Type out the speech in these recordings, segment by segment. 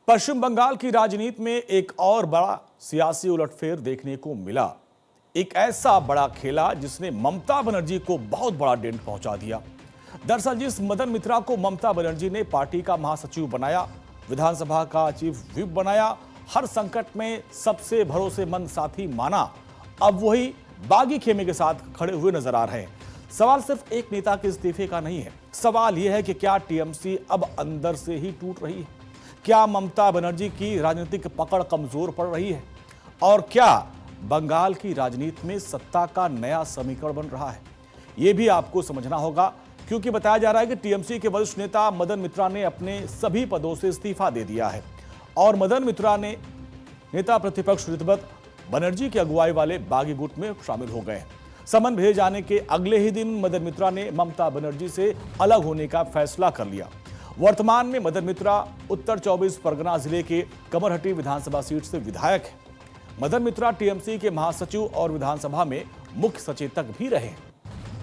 पश्चिम बंगाल की राजनीति में एक और बड़ा सियासी उलटफेर देखने को मिला। एक ऐसा बड़ा खेला जिसने ममता बनर्जी को बहुत बड़ा डेंट पहुंचा दिया। दरअसल जिस मदन मित्रा को ममता बनर्जी ने पार्टी का महासचिव बनाया, विधानसभा का चीफ व्हिप बनाया, हर संकट में सबसे भरोसेमंद साथी माना, अब वही बागी खेमे के साथ खड़े हुए नजर आ रहे हैं। सवाल सिर्फ एक नेता के इस्तीफे का नहीं है, सवाल यह है कि क्या टीएमसी अब अंदर से ही टूट रही है? क्या ममता बनर्जी की राजनीतिक पकड़ कमजोर पड़ रही है? और क्या बंगाल की राजनीति में सत्ता का नया समीकरण बन रहा है? यह भी आपको समझना होगा, क्योंकि बताया जा रहा है कि टीएमसी के वरिष्ठ नेता मदन मित्रा ने अपने सभी पदों से इस्तीफा दे दिया है और मदन मित्रा ने नेता प्रतिपक्ष ऋतव्रत बनर्जी की अगुवाई वाले बागी गुट में शामिल हो गए हैं। समन भेजे जाने के अगले ही दिन मदन मित्रा ने ममता बनर्जी से अलग होने का फैसला कर लिया। वर्तमान में मदन मित्रा उत्तर 24 परगना जिले के कमरहट्टी विधानसभा सीट से विधायक है। मदन मित्रा टीएमसी के महासचिव और विधानसभा में मुख्य सचेतक भी रहे हैं।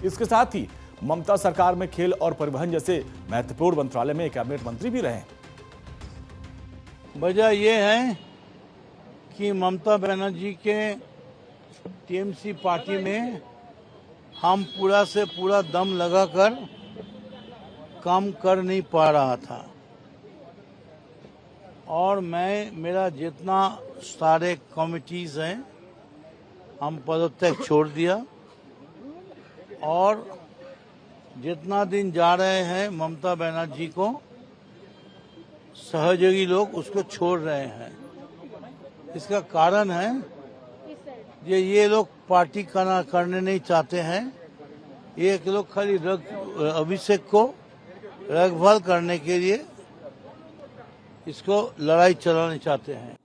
इसके साथ ही ममता सरकार में खेल और परिवहन जैसे महत्वपूर्ण मंत्रालय में कैबिनेट मंत्री भी रहे हैं। वजह यह है कि ममता बनर्जी के टीएमसी पार्टी में हम पूरा से पूरा दम लगाकर काम कर नहीं पा रहा था और मेरा जितना सारे कमिटीज हैं हम पदत्याग छोड़ दिया और जितना दिन जा रहे हैं ममता बनर्जी को सहयोगी लोग उसको छोड़ रहे हैं। इसका कारण है ये लोग पार्टी करने नहीं चाहते हैं। ये लोग खाली अभिषेक को रखवाल करने के लिए इसको लड़ाई चलाना चाहते हैं।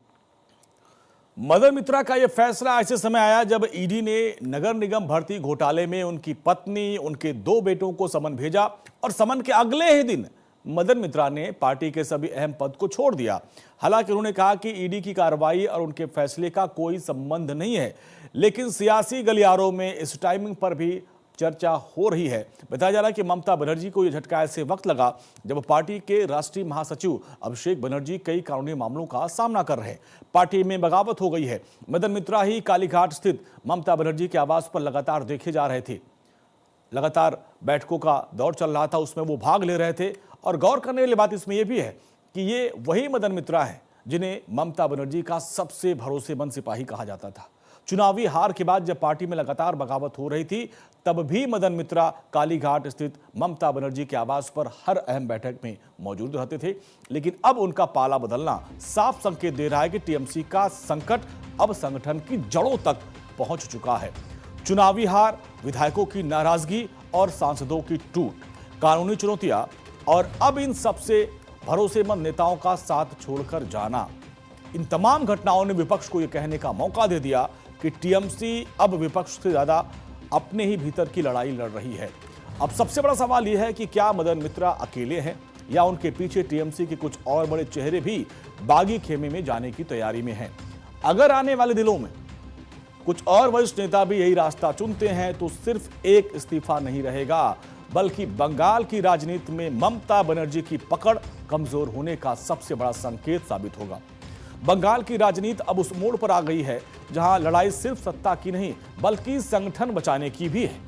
मदन मित्रा का यह फैसला ऐसे समय आया जब ईडी ने नगर निगम भर्ती घोटाले में उनकी पत्नी, उनके 2 बेटों को समन भेजा और समन के अगले ही दिन मदन मित्रा ने पार्टी के सभी अहम पद को छोड़ दिया। हालांकि उन्होंने कहा कि ईडी की कार्रवाई और उनके फैसले का कोई संबंध नहीं है, लेकिन सियासी गलियारों में इस टाइमिंग पर भी चर्चा हो रही है। बताया जा रहा है कि ममता बनर्जी को यह झटका ऐसे वक्त लगा जब पार्टी के राष्ट्रीय महासचिव अभिषेक बनर्जी कई कानूनी मामलों का सामना कर रहे हैं। पार्टी में बगावत हो गई है। मदन मित्रा ही कालीघाट स्थित ममता बनर्जी के आवास पर लगातार देखे जा रहे थे। लगातार बैठकों का दौर चल रहा था, उसमें वो भाग ले रहे थे। और गौर करने वाली बात इसमें यह भी है कि ये वही मदन मित्रा है जिन्हें ममता बनर्जी का सबसे भरोसेमंद सिपाही कहा जाता था। चुनावी हार के बाद जब पार्टी में लगातार बगावत हो रही थी, तब भी मदन मित्रा कालीघाट स्थित ममता बनर्जी के आवास पर हर अहम बैठक में मौजूद रहते थे। लेकिन अब उनका पाला बदलना साफ संकेत दे रहा है कि टीएमसी का संकट अब संगठन की जड़ों तक पहुंच चुका है। चुनावी हार, विधायकों की नाराजगी और सांसदों की टूट, कानूनी चुनौतियां और अब इन सबसे भरोसेमंद नेताओं का साथ छोड़कर जाना, इन तमाम घटनाओं ने विपक्ष को यह कहने का मौका दे दिया कि टीएमसी अब विपक्ष से ज्यादा अपने ही भीतर की लड़ाई लड़ रही है। अब सबसे बड़ा सवाल यह है कि क्या मदन मित्रा अकेले हैं या उनके पीछे टीएमसी के कुछ और बड़े चेहरे भी बागी खेमे में जाने की तैयारी में हैं। अगर आने वाले दिनों में कुछ और वरिष्ठ नेता भी यही रास्ता चुनते हैं तो सिर्फ एक इस्तीफा नहीं रहेगा, बल्कि बंगाल की राजनीति में ममता बनर्जी की पकड़ कमजोर होने का सबसे बड़ा संकेत साबित होगा। बंगाल की राजनीति अब उस मोड़ पर आ गई है जहां लड़ाई सिर्फ सत्ता की नहीं बल्कि संगठन बचाने की भी है।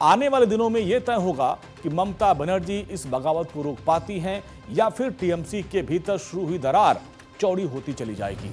आने वाले दिनों में यह तय होगा कि ममता बनर्जी इस बगावत को रोक पाती हैं या फिर टीएमसी के भीतर शुरू हुई दरार चौड़ी होती चली जाएगी।